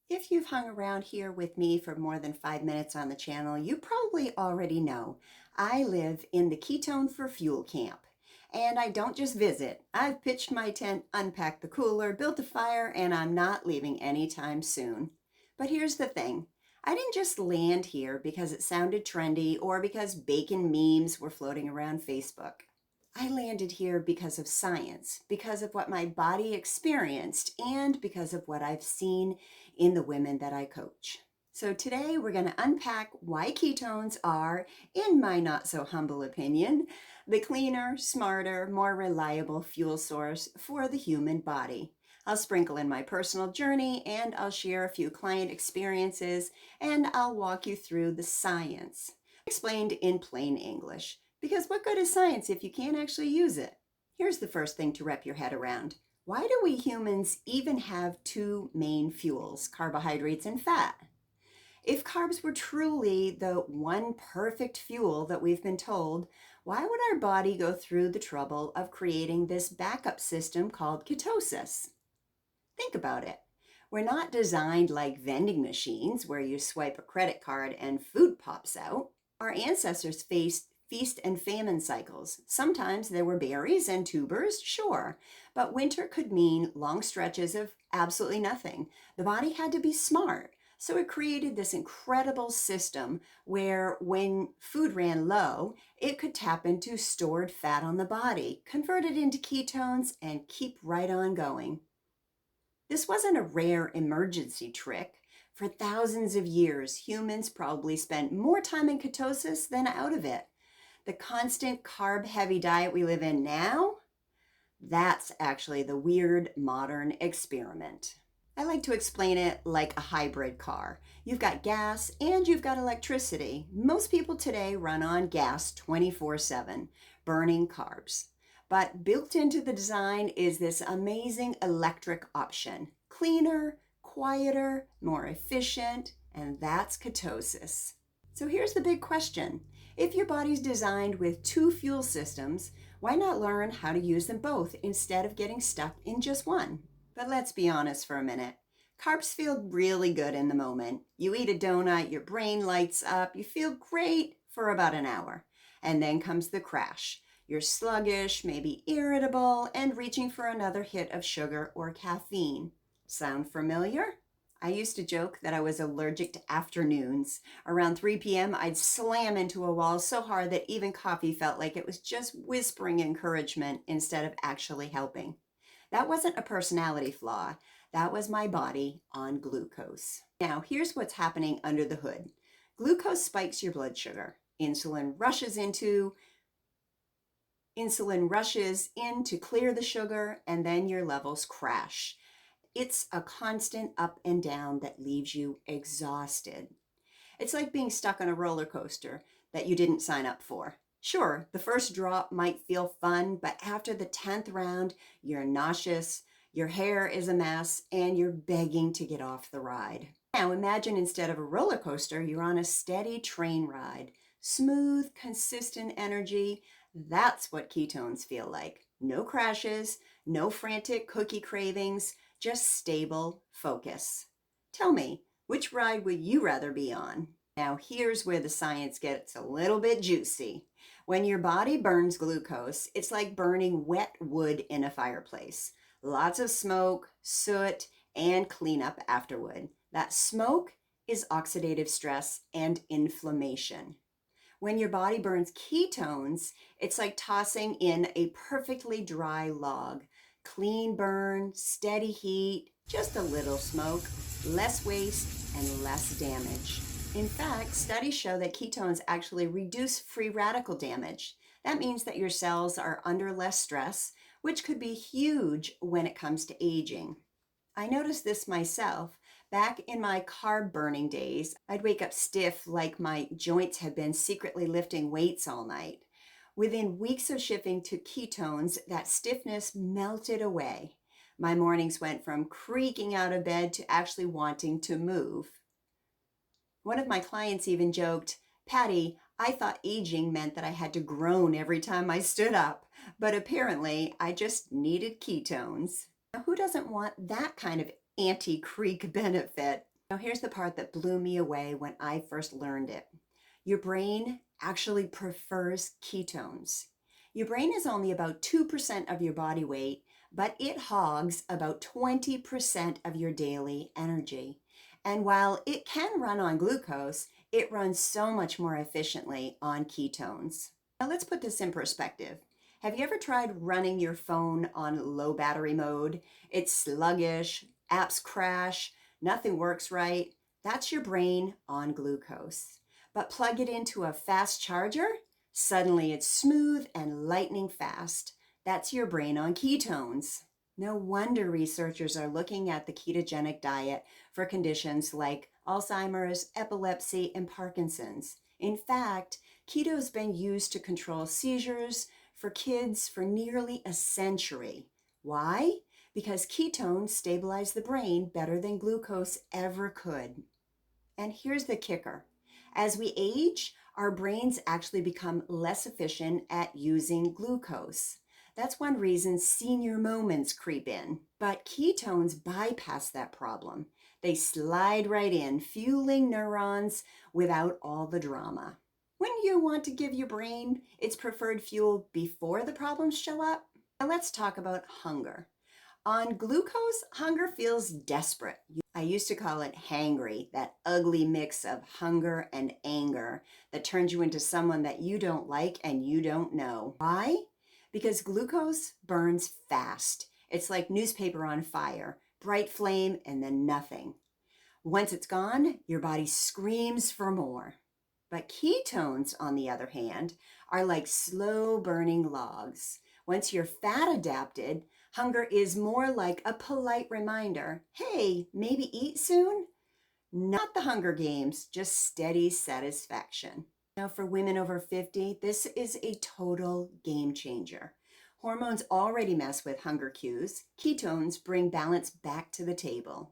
If you've hung around here with me for more than 5 minutes on the channel, you probably already know I live in the Ketone for Fuel camp. And I don't just visit. I've pitched my tent, unpacked the cooler, built a fire, and I'm not leaving anytime soon. But here's the thing. I didn't just land here because it sounded trendy or because bacon memes were floating around Facebook. I landed here because of science, because of what my body experienced, and because of what I've seen in the women that I coach. So today we're going to unpack why ketones are, in my not so humble opinion, the cleaner, smarter, more reliable fuel source for the human body. I'll sprinkle in my personal journey and I'll share a few client experiences and I'll walk you through the science, explained in plain English. Because what good is science if you can't actually use it? Here's the first thing to wrap your head around. Why do we humans even have two main fuels, carbohydrates and fat? If carbs were truly the one perfect fuel that we've been told, why would our body go through the trouble of creating this backup system called ketosis? Think about it. We're not designed like vending machines where you swipe a credit card and food pops out. Our ancestors faced feast and famine cycles. Sometimes there were berries and tubers, sure, but winter could mean long stretches of absolutely nothing. The body had to be smart. So it created this incredible system where when food ran low, it could tap into stored fat on the body, convert it into ketones, and keep right on going. This wasn't a rare emergency trick. For thousands of years, humans probably spent more time in ketosis than out of it. The constant carb-heavy diet we live in now, that's actually the weird modern experiment. I like to explain it like a hybrid car. You've got gas and you've got electricity. Most people today run on gas 24/7, burning carbs. But built into the design is this amazing electric option. Cleaner, quieter, more efficient, and that's ketosis. So here's the big question. If your body's designed with two fuel systems, why not learn how to use them both instead of getting stuck in just one? But let's be honest for a minute. Carbs feel really good in the moment. You eat a donut, your brain lights up, you feel great for about an hour. And then comes the crash. You're sluggish, maybe irritable, and reaching for another hit of sugar or caffeine. Sound familiar? I used to joke that I was allergic to afternoons. Around 3 p.m., I'd slam into a wall so hard that even coffee felt like it was just whispering encouragement instead of actually helping. That wasn't a personality flaw. That was my body on glucose. Now, here's what's happening under the hood. Glucose spikes your blood sugar. Insulin rushes in to clear the sugar, and then your levels crash. It's a constant up and down that leaves you exhausted. It's like being stuck on a roller coaster that you didn't sign up for. Sure, the first drop might feel fun, but after the 10th round, you're nauseous, your hair is a mess, and you're begging to get off the ride. Now imagine instead of a roller coaster, you're on a steady train ride. Smooth, consistent energy. That's what ketones feel like. No crashes, no frantic cookie cravings, just stable focus. Tell me, which ride would you rather be on? Now here's where the science gets a little bit juicy. When your body burns glucose, it's like burning wet wood in a fireplace. Lots of smoke, soot, and cleanup afterward. That smoke is oxidative stress and inflammation. When your body burns ketones, it's like tossing in a perfectly dry log. Clean burn, steady heat, just a little smoke, less waste, and less damage. In fact, studies show that ketones actually reduce free radical damage. That means that your cells are under less stress, which could be huge when it comes to aging. I noticed this myself. Back in my carb burning days, I'd wake up stiff like my joints had been secretly lifting weights all night. Within weeks of shifting to ketones, that stiffness melted away. My mornings went from creaking out of bed to actually wanting to move. One of my clients even joked, "Patty, I thought aging meant that I had to groan every time I stood up, but apparently I just needed ketones." Now, who doesn't want that kind of anti-creak benefit? Now, here's the part that blew me away when I first learned it. Your brain actually prefers ketones. Your brain is only about 2% of your body weight, but it hogs about 20% of your daily energy. And while it can run on glucose, it runs so much more efficiently on ketones. Now, let's put this in perspective. Have you ever tried running your phone on low battery mode? It's sluggish, apps crash, nothing works right. That's your brain on glucose. But plug it into a fast charger, suddenly it's smooth and lightning fast. That's your brain on ketones. No wonder researchers are looking at the ketogenic diet for conditions like Alzheimer's, epilepsy, and Parkinson's. In fact, keto has been used to control seizures for kids for nearly a century. Why? Because ketones stabilize the brain better than glucose ever could. And here's the kicker. As we age, our brains actually become less efficient at using glucose. That's one reason senior moments creep in. But ketones bypass that problem. They slide right in, fueling neurons without all the drama. Wouldn't you want to give your brain its preferred fuel before the problems show up? Now let's talk about hunger. On glucose, hunger feels desperate. I used to call it hangry, that ugly mix of hunger and anger that turns you into someone that you don't like and you don't know. Why? Because glucose burns fast. It's like newspaper on fire, bright flame and then nothing. Once it's gone, your body screams for more. But ketones, on the other hand, are like slow burning logs. Once you're fat adapted, hunger is more like a polite reminder. Hey, maybe eat soon? Not the Hunger Games, just steady satisfaction. Now, for women over 50, this is a total game changer. Hormones already mess with hunger cues. Ketones bring balance back to the table.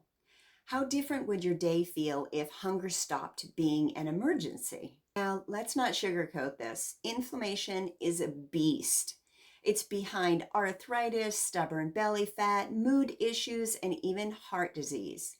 How different would your day feel if hunger stopped being an emergency? Now, let's not sugarcoat this. Inflammation is a beast. It's behind arthritis, stubborn belly fat, mood issues, and even heart disease.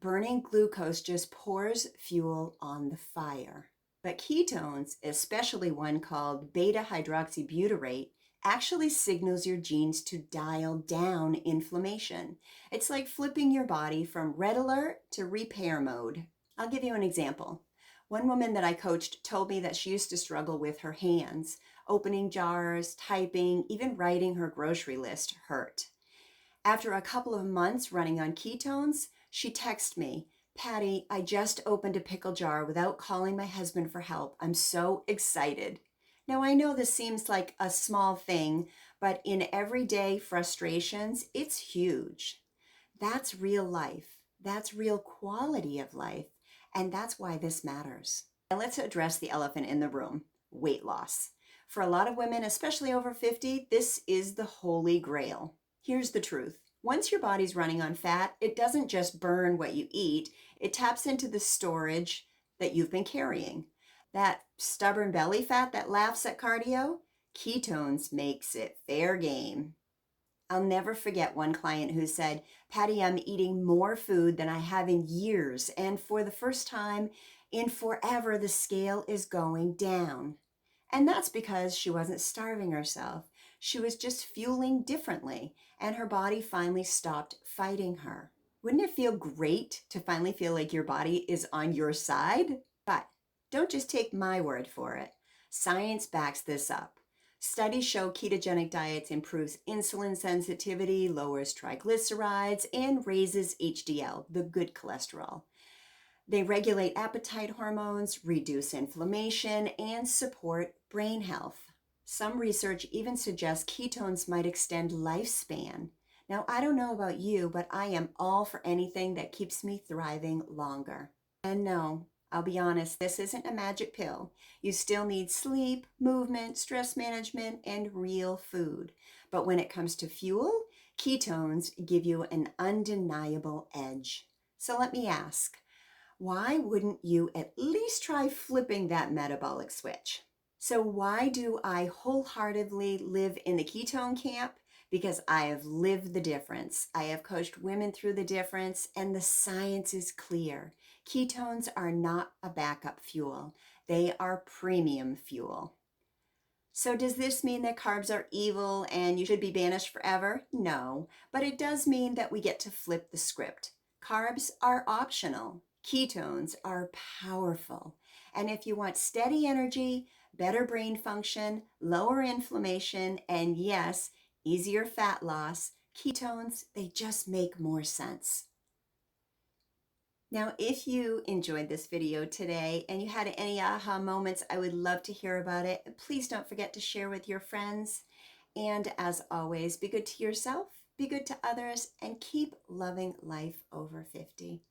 Burning glucose just pours fuel on the fire. But ketones, especially one called beta-hydroxybutyrate, actually signals your genes to dial down inflammation. It's like flipping your body from red alert to repair mode. I'll give you an example. One woman that I coached told me that she used to struggle with her hands. Opening jars, typing, even writing her grocery list hurt. After a couple of months running on ketones, she texted me, "Patty, I just opened a pickle jar without calling my husband for help. I'm so excited." Now, I know this seems like a small thing, but in everyday frustrations, it's huge. That's real life. That's real quality of life. And that's why this matters. Now, let's address the elephant in the room, weight loss. For a lot of women, especially over 50, this is the holy grail. Here's the truth. Once your body's running on fat, it doesn't just burn what you eat, it taps into the storage that you've been carrying. That stubborn belly fat that laughs at cardio, ketones makes it fair game. I'll never forget one client who said, "Patty, I'm eating more food than I have in years, and for the first time in forever, the scale is going down." And that's because she wasn't starving herself. She was just fueling differently, and her body finally stopped fighting her. Wouldn't it feel great to finally feel like your body is on your side? But don't just take my word for it. Science backs this up. Studies show ketogenic diets improves insulin sensitivity, lowers triglycerides, and raises HDL, the good cholesterol. They regulate appetite hormones, reduce inflammation, and support brain health. Some research even suggests ketones might extend lifespan. Now, I don't know about you, but I am all for anything that keeps me thriving longer. And no, I'll be honest, this isn't a magic pill. You still need sleep, movement, stress management, and real food. But when it comes to fuel, ketones give you an undeniable edge. So let me ask, why wouldn't you at least try flipping that metabolic switch? So why do I wholeheartedly live in the ketone camp? because I have lived the difference. I have coached women through the difference, and the science is clear. Ketones are not a backup fuel. They are premium fuel. So does this mean that carbs are evil and you should be banished forever? No, but it does mean that we get to flip the script. Carbs are optional. Ketones are powerful. And if you want steady energy, better brain function, lower inflammation, and yes, easier fat loss, ketones, they just make more sense. Now, if you enjoyed this video today and you had any aha moments, I would love to hear about it. Please don't forget to share with your friends. And as always, be good to yourself, be good to others, and keep loving life over 50.